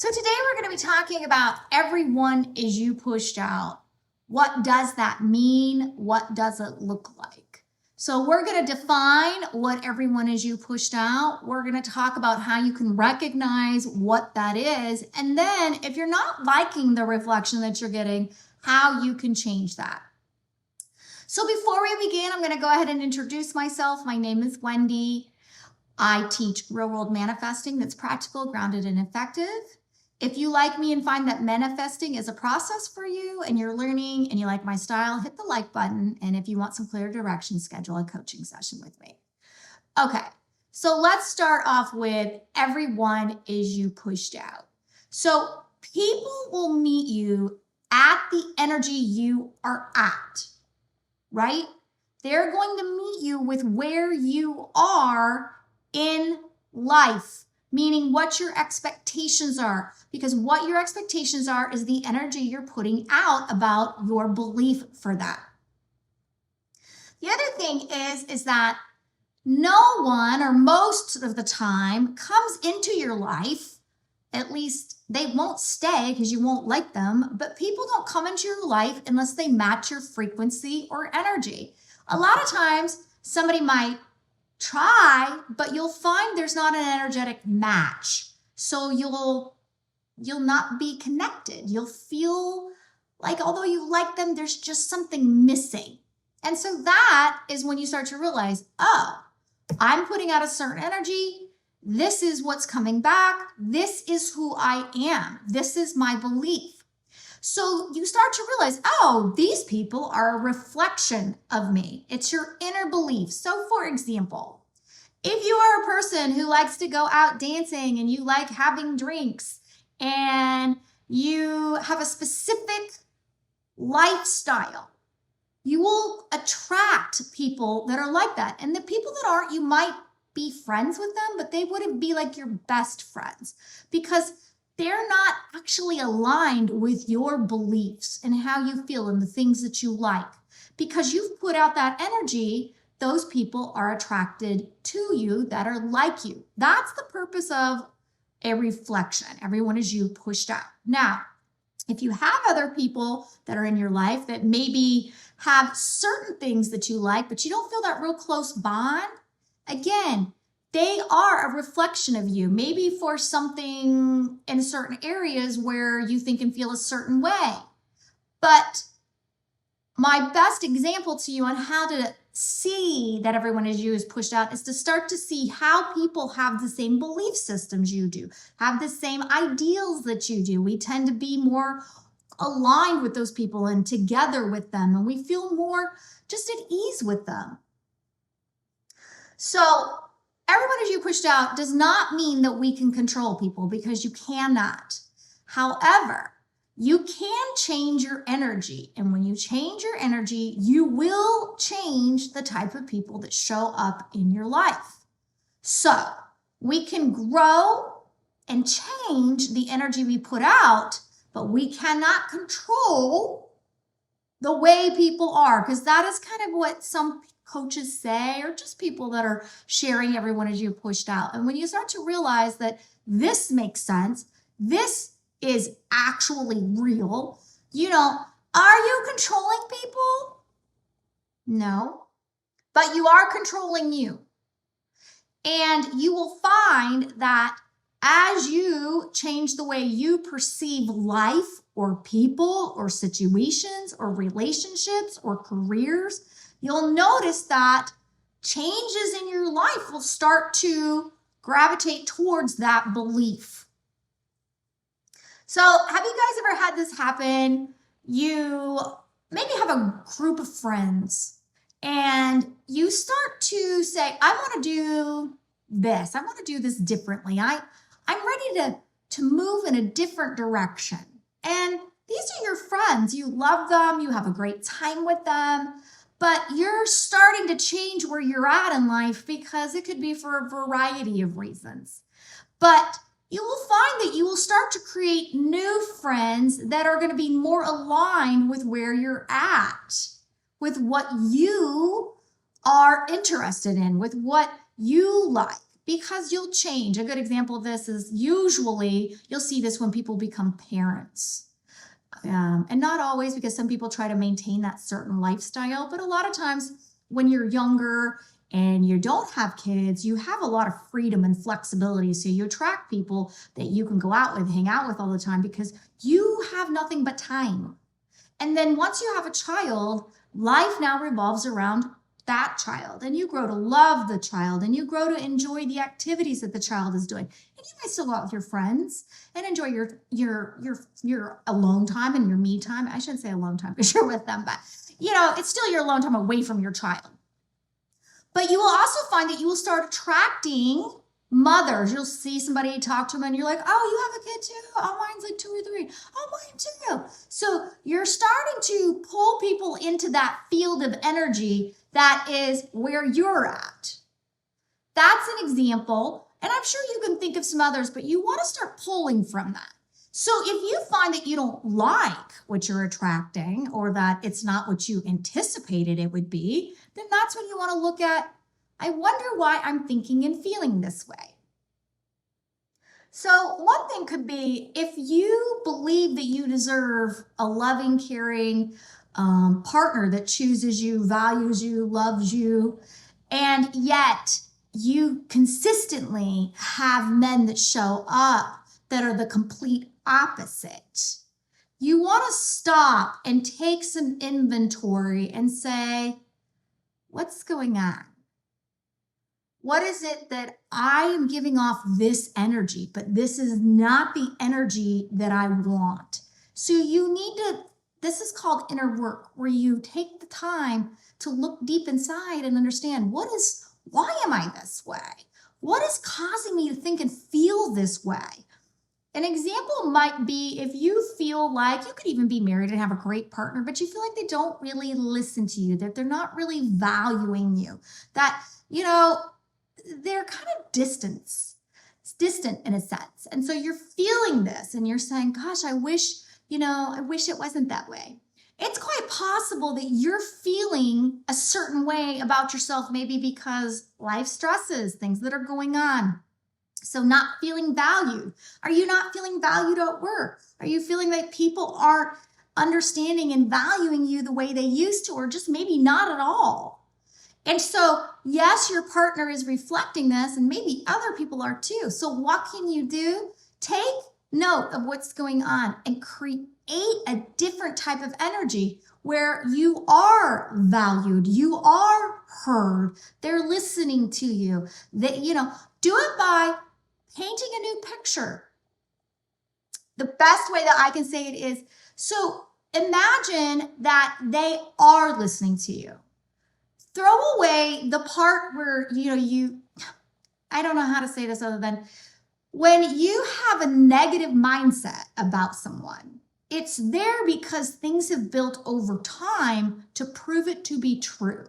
So today we're going to be talking about everyone is you pushed out. What does that mean? What does it look like? So we're going to define what everyone is you pushed out. We're going to talk about how you can recognize what that is. And then if you're not liking the reflection that you're getting, how you can change that. So before we begin, I'm going to go ahead and introduce myself. My name is Wendy. I teach real world manifesting that's practical, grounded, and effective. If you like me and find that manifesting is a process for you and you're learning and you like my style, hit the like button. And if you want some clear direction, schedule a coaching session with me. Okay, so let's start off with everyone is you pushed out. So people will meet you at the energy you are at, right? They're going to meet you with where you are in life, meaning what your expectations are, because what your expectations are is the energy you're putting out about your belief for that. The other thing is that no one, or most of the time, comes into your life. At least they won't stay because you won't like them, but people don't come into your life unless they match your frequency or energy. A lot of times somebody might try, but you'll find there's not an energetic match. So you'll not be connected. You'll feel like although you like them, there's just something missing. And so that is when you start to realize, oh, I'm putting out a certain energy. This is what's coming back. This is who I am. This is my belief. So you start to realize, oh, these people are a reflection of me. It's your inner belief. So for example, if you are a person who likes to go out dancing and you like having drinks and you have a specific lifestyle, you will attract people that are like that. And the people that aren't, you might be friends with them, but they wouldn't be like your best friends because they're not actually aligned with your beliefs and how you feel and the things that you like. Because you've put out that energy, those people are attracted to you that are like you. That's the purpose of a reflection. Everyone is you pushed out. Now, if you have other people that are in your life that maybe have certain things that you like, but you don't feel that real close bond, again, they are a reflection of you, maybe for something in certain areas where you think and feel a certain way. But my best example to you on how to see that everyone is you is pushed out is to start to see how people have the same belief systems you do, have the same ideals that you do. We tend to be more aligned with those people and together with them, and we feel more just at ease with them. So everyone is you pushed out does not mean that we can control people, because you cannot. However, you can change your energy. And when you change your energy, you will change the type of people that show up in your life. So we can grow and change the energy we put out, but we cannot control the way people are, because that is kind of what some coaches say, or just people that are sharing everyone as you pushed out. And when you start to realize that this makes sense, this is actually real, are you controlling people? No, but you are controlling you. And you will find that as you change the way you perceive life or people or situations or relationships or careers, you'll notice that changes in your life will start to gravitate towards that belief. So have you guys ever had this happen? You maybe have a group of friends and you start to say, I want to do this. I want to do this differently. I'm ready to move in a different direction. And these are your friends. You love them. You have a great time with them. But you're starting to change where you're at in life because it could be for a variety of reasons. But you will find that you will start to create new friends that are going to be more aligned with where you're at, with what you are interested in, with what you like. because you'll change. A good example of this is usually you'll see this when people become parents. And not always, because some people try to maintain that certain lifestyle, but a lot of times when you're younger and you don't have kids, you have a lot of freedom and flexibility. So you attract people that you can go out with, hang out with all the time, because you have nothing but time. And then once you have a child, life now revolves around that child, and you grow to love the child, and you grow to enjoy the activities that the child is doing. And you might still go out with your friends and enjoy your alone time and your me time. I shouldn't say alone time because you're with them, but it's still your alone time away from your child. But you will also find that you will start attracting mothers. You'll see somebody, talk to them, and you're like, oh, you have a kid too? Oh, mine's like 2 or 3. Oh, mine too. So you're starting to pull people into that field of energy that is where you're at. That's an example. And I'm sure you can think of some others, but you want to start pulling from that. So if you find that you don't like what you're attracting, or that it's not what you anticipated it would be, then that's when you want to look at, I wonder why I'm thinking and feeling this way. So one thing could be, if you believe that you deserve a loving, caring partner that chooses you, values you, loves you, and yet you consistently have men that show up that are the complete opposite, you want to stop and take some inventory and say, what's going on? What is it that I am giving off this energy, but this is not the energy that I want? So you need to, this is called inner work, where you take the time to look deep inside and understand why am I this way? What is causing me to think and feel this way? An example might be if you feel like you could even be married and have a great partner, but you feel like they don't really listen to you, that they're not really valuing you, that, they're kind of distant in a sense. And so you're feeling this and you're saying, gosh, I wish it wasn't that way. It's quite possible that you're feeling a certain way about yourself, maybe because life stresses, things that are going on. So not feeling valued. Are you not feeling valued at work? Are you feeling like people aren't understanding and valuing you the way they used to, or just maybe not at all? And so, yes, your partner is reflecting this, and maybe other people are too. So what can you do? Take note of what's going on and create a different type of energy where you are valued, you are heard, they're listening to you. That, do it by painting a new picture. The best way that I can say it is, so imagine that they are listening to you. Throw away the part where, I don't know how to say this other than, when you have a negative mindset about someone, it's there because things have built over time to prove it to be true.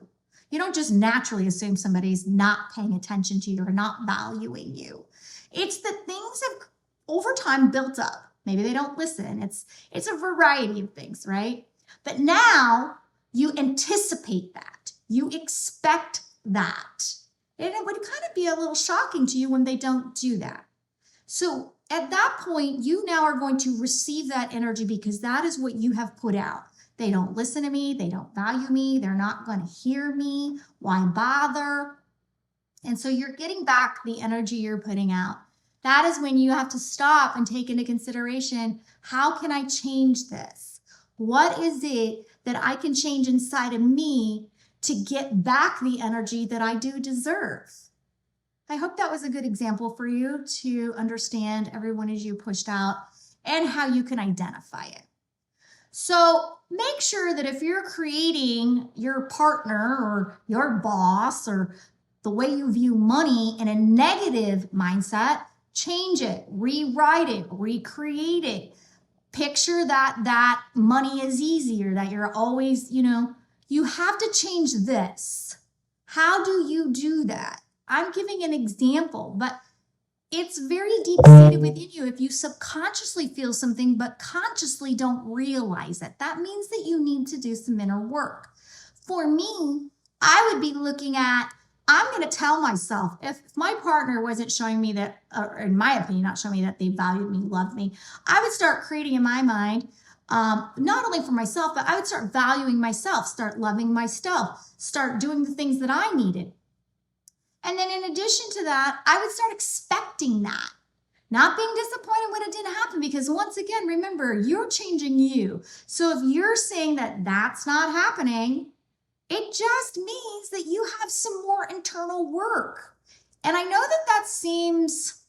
You don't just naturally assume somebody's not paying attention to you or not valuing you. It's that things have over time built up. Maybe they don't listen. It's a variety of things, right? But now you anticipate that. You expect that. And it would kind of be a little shocking to you when they don't do that. So at that point, you now are going to receive that energy because that is what you have put out. They don't listen to me. They don't value me. They're not going to hear me. Why bother? And so you're getting back the energy you're putting out. That is when you have to stop and take into consideration, how can I change this? What is it that I can change inside of me to get back the energy that I do deserve? I hope that was a good example for you to understand everyone as you pushed out and how you can identify it. So make sure that if you're creating your partner or your boss or the way you view money in a negative mindset, change it, rewrite it, recreate it. Picture that money is easy, or that you're always, you have to change this. How do you do that? I'm giving an example, but it's very deep-seated within you. If you subconsciously feel something, but consciously don't realize it, that means that you need to do some inner work. For me, I would be looking at, I'm going to tell myself, if my partner wasn't showing me that, or in my opinion, not showing me that they valued me, loved me, I would start creating in my mind, not only for myself, but I would start valuing myself, start loving myself, start doing the things that I needed. And then in addition to that, I would start expecting that. Not being disappointed when it didn't happen, because once again, remember, you're changing you. So if you're saying that that's not happening, it just means that you have some more internal work. And I know that that seems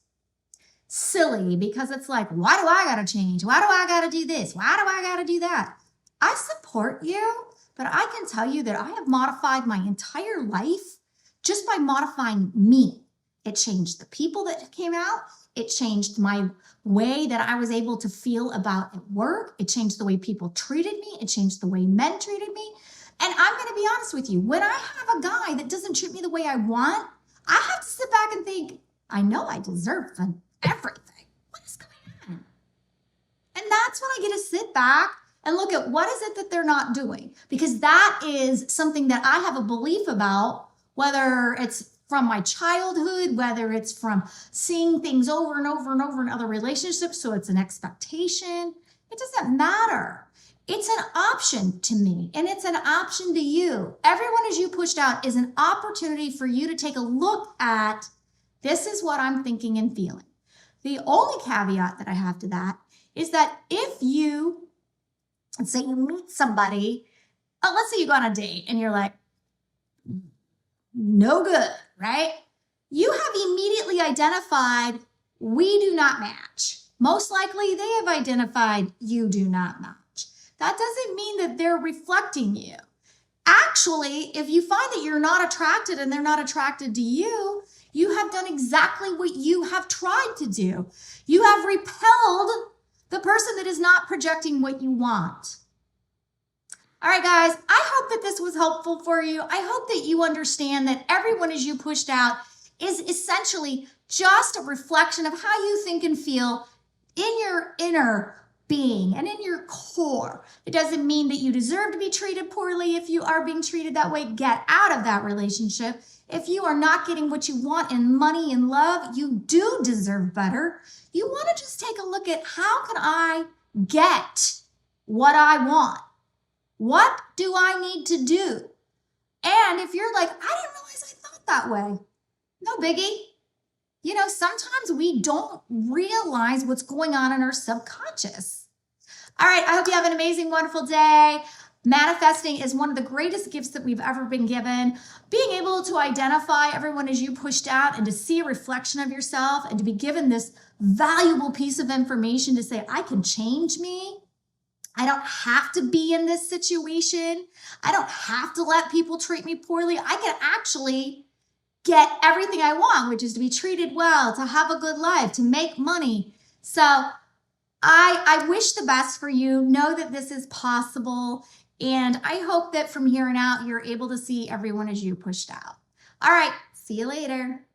silly, because it's like, why do I got to change? Why do I got to do this? Why do I got to do that? I support you, but I can tell you that I have modified my entire life just by modifying me. It changed the people that came out. It changed my way that I was able to feel about at work. It changed the way people treated me. It changed the way men treated me. And I'm going to be honest with you, when I have a guy that doesn't treat me the way I want, I have to sit back and think, I know I deserve everything. What is going on? And that's when I get to sit back and look at what is it that they're not doing. Because that is something that I have a belief about, whether it's from my childhood, whether it's from seeing things over and over and over in other relationships, so it's an expectation. It doesn't matter. It's an option to me, and it's an option to you. Everyone as you pushed out is an opportunity for you to take a look at, this is what I'm thinking and feeling. The only caveat that I have to that is that if you, let's say you meet somebody, let's say you go on a date and you're like, no good, right? You have immediately identified, we do not match. Most likely they have identified, you do not match. That doesn't mean that they're reflecting you. Actually, if you find that you're not attracted and they're not attracted to you, you have done exactly what you have tried to do. You have repelled the person that is not projecting what you want. All right, guys, I hope that this was helpful for you. I hope that you understand that everyone as you pushed out is essentially just a reflection of how you think and feel in your inner being and in your core. It doesn't mean that you deserve to be treated poorly. If you are being treated that way, get out of that relationship. If you are not getting what you want in money and love, you do deserve better. You want to just take a look at, how can I get what I want? What do I need to do? And if you're like, I didn't realize I thought that way, no biggie. You know, sometimes we don't realize what's going on in our subconscious. All right, I hope you have an amazing, wonderful day. Manifesting is one of the greatest gifts that we've ever been given. Being able to identify everyone as you pushed out and to see a reflection of yourself and to be given this valuable piece of information to say, I can change me. I don't have to be in this situation. I don't have to let people treat me poorly. I can actually get everything I want, which is to be treated well, to have a good life, to make money. So I wish the best for you. Know that this is possible. And I hope that from here on out, you're able to see everyone as you pushed out. All right. See you later.